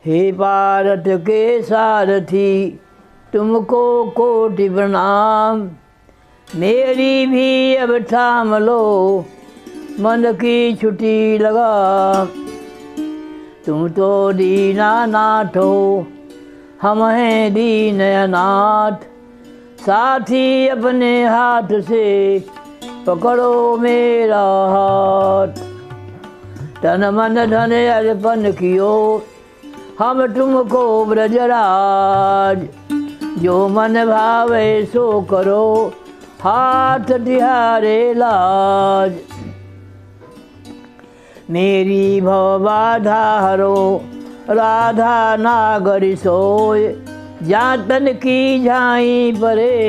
हे भारत के सारथी तुमको कोटि प्रणाम। मेरी भी अब थाम लो मन की छुट्टी लगा। तुम तो दीनानाथ हो हम हैं दीन अनाथ। साथी अपने हाथ से पकड़ो मेरा हाथ। तन मन धन अर्पण कियो हम तुमको ब्रजराज। जो मन भावे सो करो हाथ तिहारे लाज। मेरी भव बाधा हरो राधा नागरी सोय। जातन की झाई परे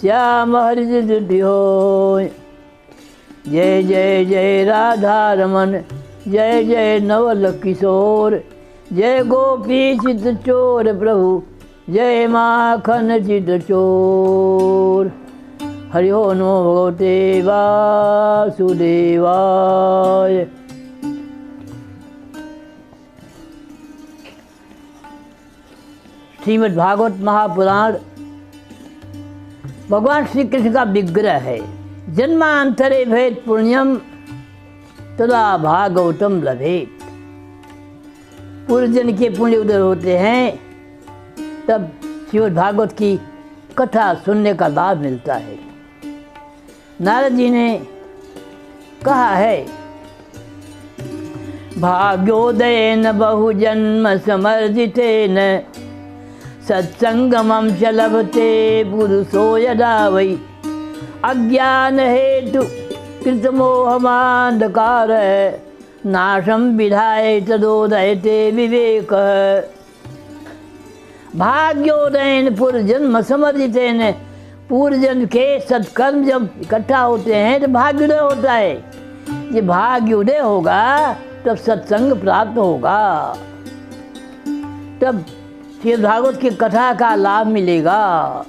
श्याम हरिद्र होय। जय जय जय राधा रमन जय जय नवल किशोर। जय गोपी चित चोर प्रभु जय माखन चित चोर। हरि ओम नमो भगवते वासुदेवाय। श्रीमद् भागवत महापुराण भगवान श्री कृष्ण का विग्रह है। जन्मांतरे भेद पुण्यम तदा भागवतम लभेत। पूर्व जन्म के पुण्य उदय होते हैं तब श्रीमद् भागवत की कथा सुनने का लाभ मिलता है। नारद जी ने कहा है, भाग्योदयेन बहुजन्म समर्जितेन सत्संगमं च लभते पुरुषो यदा वै। अज्ञान हेतु कृतमोहमांधकार नाशं विधाय तदोदयते विवेक। भाग्योदयन पूर्वजन्म समर्जितेन। पूर्वजन्म के सत्कर्म जब इकट्ठा होते हैं तो भाग्योदय होता है। ये भाग्योदय होगा तब सत्संग प्राप्त होगा, तब श्रीमद् भागवत की कथा का लाभ मिलेगा,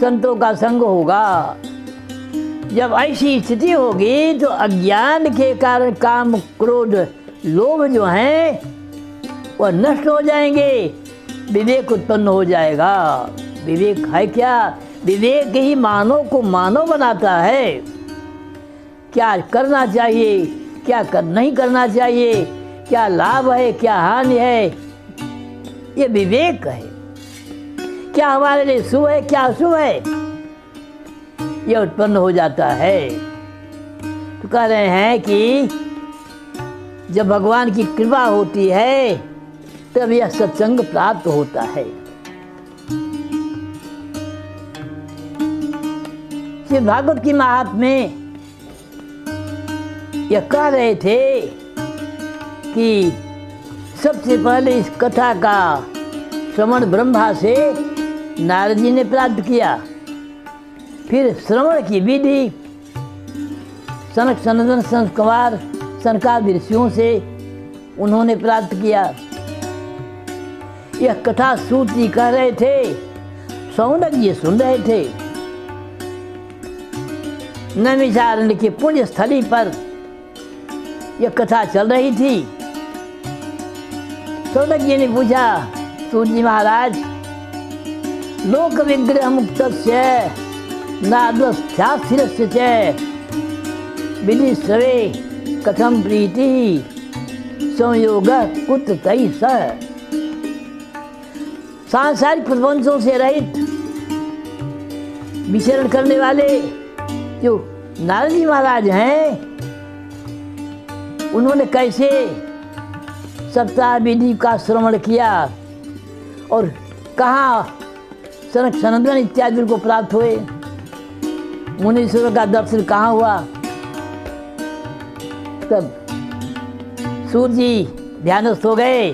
संतों का संग होगा। जब ऐसी स्थिति होगी तो अज्ञान के कारण काम क्रोध लोभ जो हैं वह नष्ट हो जाएंगे, विवेक उत्पन्न हो जाएगा। विवेक है क्या? विवेक ही मानव को मानव बनाता है। क्या करना चाहिए, क्या नहीं करना चाहिए, क्या लाभ है, क्या हानि है, ये विवेक है। क्या हमारे लिए शुभ है, क्या अशुभ है, ये उत्पन्न हो जाता है। तो कह रहे हैं कि जब भगवान की कृपा होती है तब यह सत्संग प्राप्त होता है। श्री भागवत की महात्म्य में यह कह रहे थे कि सबसे पहले इस कथा का श्रवण ब्रह्मा से नारद जी ने प्राप्त किया। फिर श्रवण की विधि सनक सनंदन संत कुमार सनकादि ऋषियों से उन्होंने प्राप्त किया। यह कथा सूत्री कह रहे थे, शौनक जी सुन रहे थे। नैमिषारण्य की पुण्य स्थली पर यह कथा चल रही थी। शौनक जी ने पूछा, सूत जी महाराज, लोक विग्रह मुक्तस्य नादस्यास्थिरस्य च विधि स्रवे कथम प्रीति संयोग कुत्र तैः सह। सांसारिक प्रपंचों से रहित विचरण करने वाले जो नारद जी महाराज हैं, उन्होंने कैसे सप्ताह विधि का श्रवण किया और कहाँ सनक सनंदन इत्यादि को प्राप्त हुए, मुनीश्वर का दर्शन कहाँ हुआ। तब सूत जी ध्यानस्थ हो गए,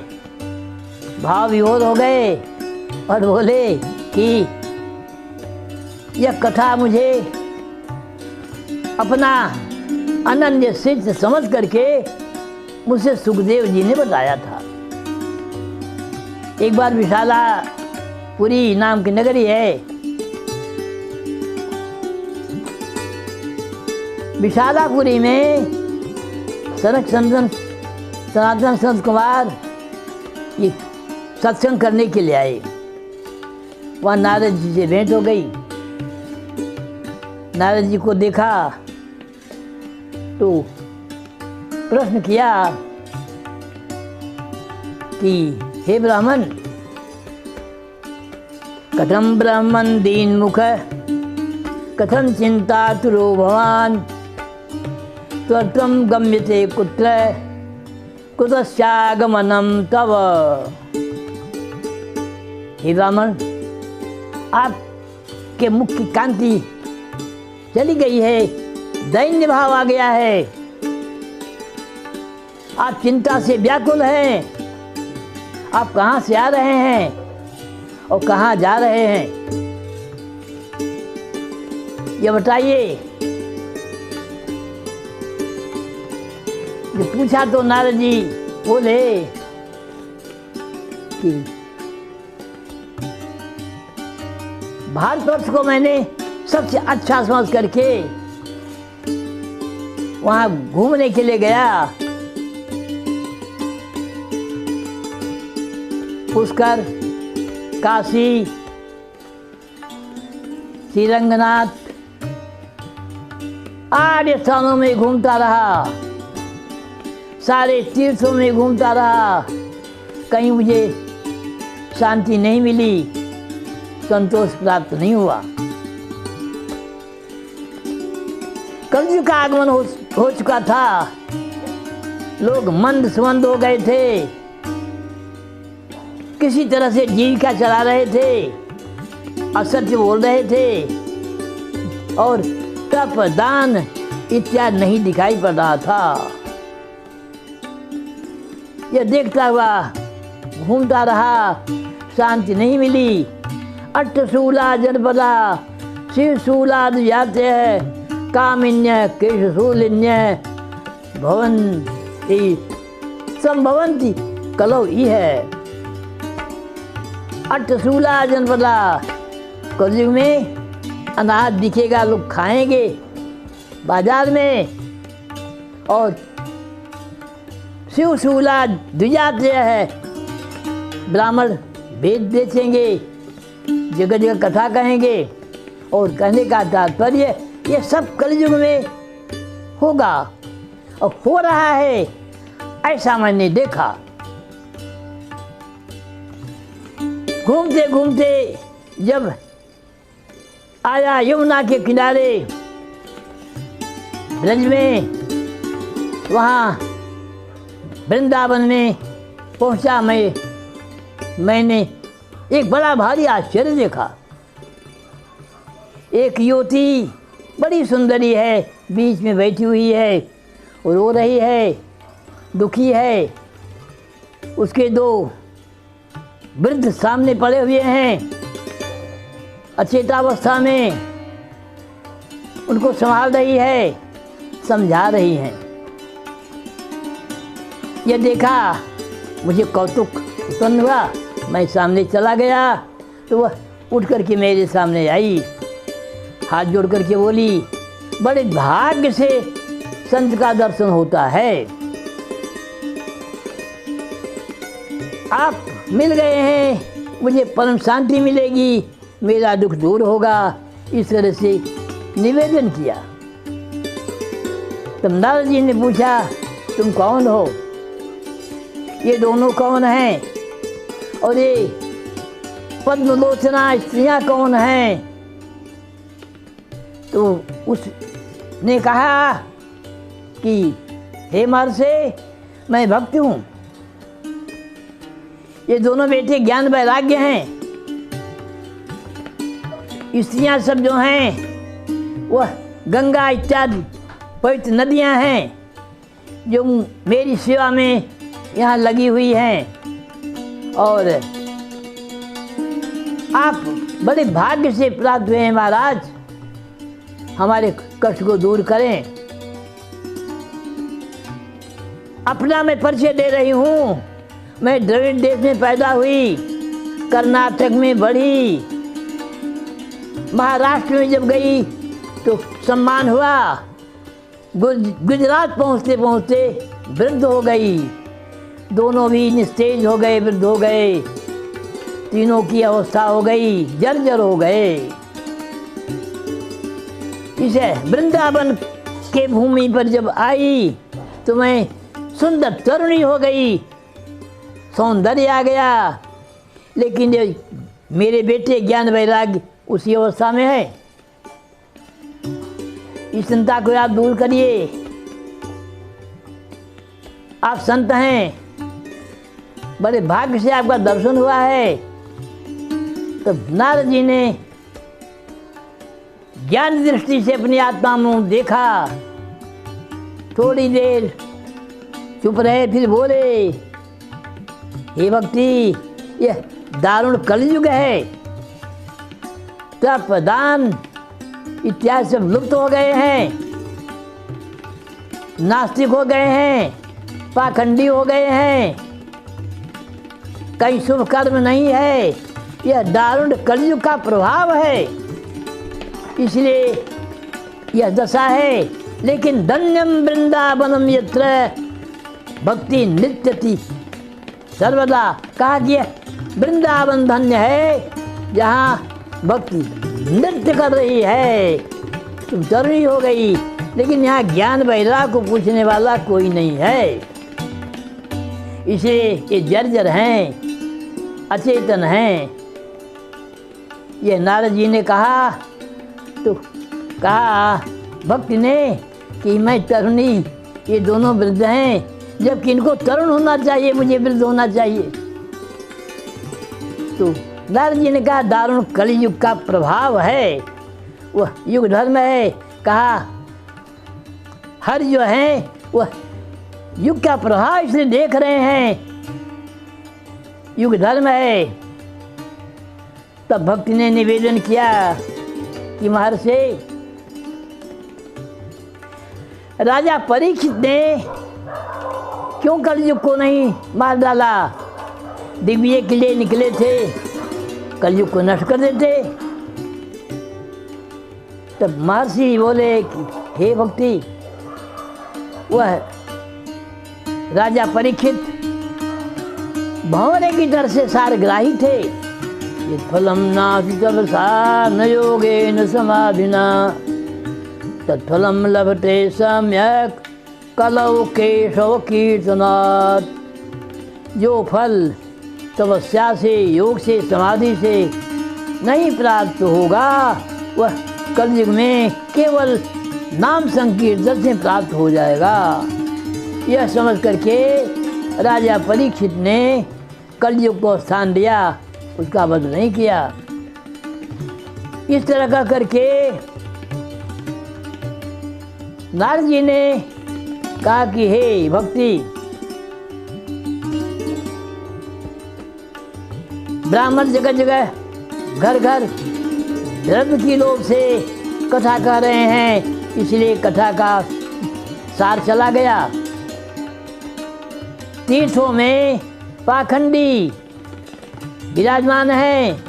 भाव विभोर हो गए और बोले कि यह कथा मुझे अपना अनन्य सिद्ध समझ करके मुझसे सुखदेव जी ने बताया था। एक बार विशालापुरी नाम की नगरी है, विशालापुरी में सनक सनातन संत कुमार ये सत्संग करने के लिए आए। वहाँ नारद जी से भेंट हो गई। नारद जी को देखा तो प्रश्न किया कि हे ब्राह्मण, कथम ब्राह्मण दीन मुख कथम चिंतातुरो भवान त्वं गम्यते कुत्र कुतश्चागमनम तव। हे ब्राह्मण, आपके मुख की कांति चली गई है, दैन्य भाव आ गया है, आप चिंता से व्याकुल हैं। आप कहाँ से आ रहे हैं और कहाँ जा रहे हैं, ये बताइए। ये पूछा तो नारद जी बोले कि भारतवर्ष को मैंने सबसे अच्छा समझ करके वहाँ घूमने के लिए गया। पुष्कर, काशी, श्रीरंगनाथ आदि स्थानों में घूमता रहा, सारे तीर्थों में घूमता रहा, कहीं मुझे शांति नहीं मिली, संतोष प्राप्त नहीं हुआ। कलयुग का आगमन हो चुका था, लोग मंद सुमंद हो गए थे, किसी तरह से जीविका चला रहे थे, असत्य बोल रहे थे और तप दान इत्यादि नहीं दिखाई पड़ रहा था। यह देखता हुआ घूमता रहा, शांति नहीं मिली। अट्टशूला जनपदा शिवशूला जाते हैं कामिन्य केशशूलिन्य भवन्ति संभवन्ति कलौ ही है। अट्टशूला जनपदा, कलयुग में अनाज दिखेगा, लोग खाएंगे बाजार में, और शिवशूला द्विजाते है, ब्राह्मण वेद बेचेंगे, जगह जगह कथा कहेंगे। और कहने का तात्पर्य ये सब कलयुग में होगा और हो रहा है, ऐसा मैंने देखा। घूमते घूमते जब आया यमुना के किनारे ब्रज में, वहाँ वृंदावन में पहुँचा मैंने एक बड़ा भारी आश्चर्य देखा। एक युवती बड़ी सुंदरी है, बीच में बैठी हुई है, रो रही है, दुखी है। उसके दो वृद्ध सामने पड़े हुए हैं, अचेतावस्था में, उनको संभाल रही है, समझा रही हैं। यह देखा, मुझे कौतुक उत्पन्न हुआ। मैं सामने चला गया तो वह उठ करके मेरे सामने आई, हाथ जोड़ करके बोली, बड़े भाग्य से संत का दर्शन होता है, आप मिल गए हैं, मुझे परम शांति मिलेगी, मेरा दुख दूर होगा। इस तरह से निवेदन किया। तब नारद जी ने पूछा, तुम कौन हो? ये दोनों कौन हैं? और ये पद्मलोचना स्त्रियां कौन हैं? तो उसने कहा कि हे महर्षि, मैं भक्त हूँ। ये दोनों बेटे ज्ञान वैराग्य हैं। स्त्रियां सब जो हैं वह गंगा इत्यादि पवित्र नदियां हैं, जो मेरी सेवा में यहाँ लगी हुई हैं। और आप बड़े भाग्य से प्राप्त हुए हैं महाराज, हमारे कष्ट को दूर करें। अपना मैं परिचय दे रही हूँ। मैं द्रविड़ देश में पैदा हुई, कर्नाटक में बढ़ी, महाराष्ट्र में जब गई तो सम्मान हुआ, गुजरात पहुँचते पहुँचते वृद्ध हो गई, दोनों भी निस्तेज हो गए, वृद्ध हो गए, तीनों की अवस्था हो गई, जर्जर हो गए। इसे वृंदावन के भूमि पर जब आई तो मैं सुंदर तरुणी हो गई, सौंदर्य आ गया, लेकिन ये मेरे बेटे ज्ञान वैराग्य उसी अवस्था में है। इस चिंता को आप दूर करिए। आप संत हैं, बड़े भाग्य से आपका दर्शन हुआ है। तब नारद जी ने ज्ञान दृष्टि से अपनी आत्मा में देखा, थोड़ी देर चुप रहे, फिर बोले, हे भक्ति, यह दारुण कलयुग है। तप दान इत्यादि सब लुप्त हो गए हैं, नास्तिक हो गए हैं, पाखंडी हो गए हैं, कहीं शुभ कर्म नहीं है। यह दारुण कलयुग का प्रभाव है, इसलिए यह दशा है। लेकिन धन्यम वृंदावनम यत्र भक्ति नृत्यति सर्वदा, कहा कि वृंदावन धन्य है जहाँ भक्ति नृत्य कर रही है। तुम तरुणी हो गई, लेकिन यहाँ ज्ञान वैराग्य को पूछने वाला कोई नहीं है, इसलिए ये जर्जर हैं, अचेतन हैं। ये नारद जी ने कहा, तो कहा भक्त ने कि मैं तरुणी, ये दोनों वृद्ध हैं, जबकि इनको तरुण होना चाहिए, मुझे वृद्ध होना चाहिए। तो नारद जी ने कहा दारुण कलयुग का प्रभाव है, वह युग धर्म है। कहा हर जो है वह युग का प्रभाव इसलिए देख रहे हैं, युग धर्म है। तब भक्त ने निवेदन किया कि महर्षि, राजा परीक्षित ने क्यों कलयुग को नहीं मार डाला? दिव्य के लिए निकले थे, कलयुग को नष्ट कर देते। तब महर्षि बोले कि हे भक्ति, वह राजा परीक्षित भंवरे की तरह से सारग्राही थे। यत्फलं नास्ति तपसा न योगेन समाधिना तत्फलं लभते सम्यक् कलौ केशव कीर्तनात्। जो फल तपस्या से, योग से, समाधि से नहीं प्राप्त होगा, वह कलयुग में केवल नाम संकीर्तन से प्राप्त हो जाएगा। यह समझ करके राजा परीक्षित ने कलयुग को स्थान दिया, उसका वध नहीं किया। इस तरह का करके नारद जी ने कहा कि हे भक्ति, ब्राह्मण जगह जगह, घर घर धर्म की लोभ से कथा कर रहे हैं, इसलिए कथा का सार चला गया। तीर्थों में पाखंडी विराजमान हैं,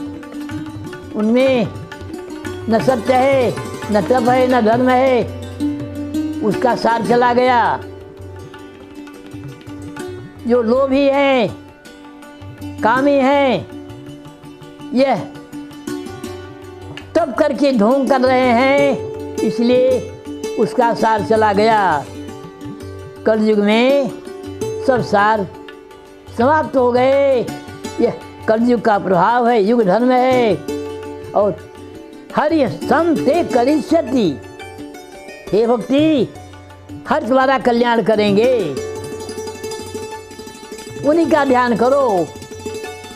उनमें न सत्य है, न तप है, न धर्म है, उसका सार चला गया। जो लोभी हैं, कामी हैं, यह तप करके ढोंग कर रहे हैं, इसलिए उसका सार चला गया। कलयुग में सब सार समाप्त हो गए। यह कलयुग का प्रभाव है, युग धर्म है। और हरि संते करिष्यति, हे भक्ति, हर तुम्हारा कल्याण करेंगे, उन्हीं का ध्यान करो।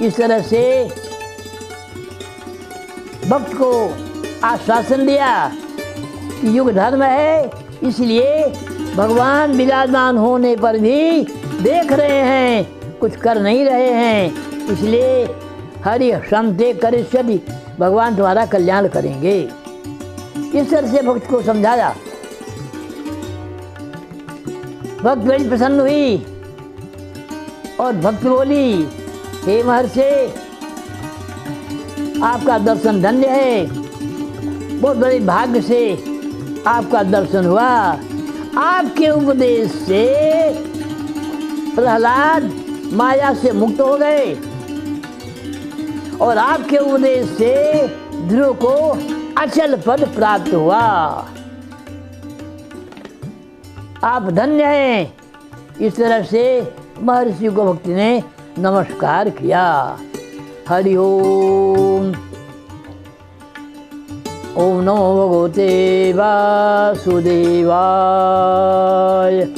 इस तरह से भक्त को आश्वासन दिया कि युग धर्म है, इसलिए भगवान विराजमान होने पर भी देख रहे हैं, कुछ कर नहीं रहे हैं, इसलिए हरि संते करिष्यति, भगवान तुम्हारा कल्याण करेंगे। इस तरह से भक्त को समझाया। भक्त बड़ी प्रसन्न हुई और भक्त बोली, हे महर्षि, आपका दर्शन धन्य है, बहुत बड़े भाग्य से आपका दर्शन हुआ। आपके उपदेश से प्रहलाद माया से मुक्त हो गए और आपके उपदेश से ध्रुव को अचल पद प्राप्त हुआ। आप धन्य हैं। इस तरह से महर्षि को भक्ति ने नमस्कार किया। हरि ओम। ओम नमो भगवते वासुदेवाय।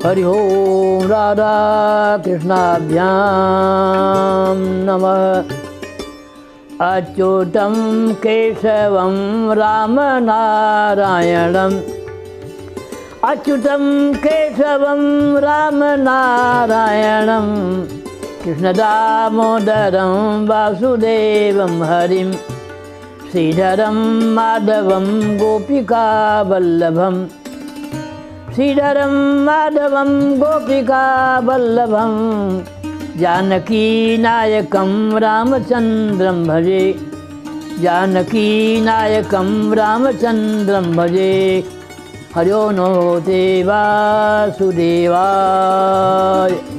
हरि ओम। राधा कृष्णाभ्याम नमः। अच्युतं केशवं राम नारायणम्। अच्युतं केशवं राम नारायणं कृष्ण दामोदरं वासुदेवं हरिं श्रीधरं माधवं गोपिकावल्लभं श्रीधरं माधवं गोपिकावल्लभं जानकीनायकं रामचन्द्रं भजे जानकीनायकं रामचन्द्रं भजे। हरि ओम नमो वासुदेवाय।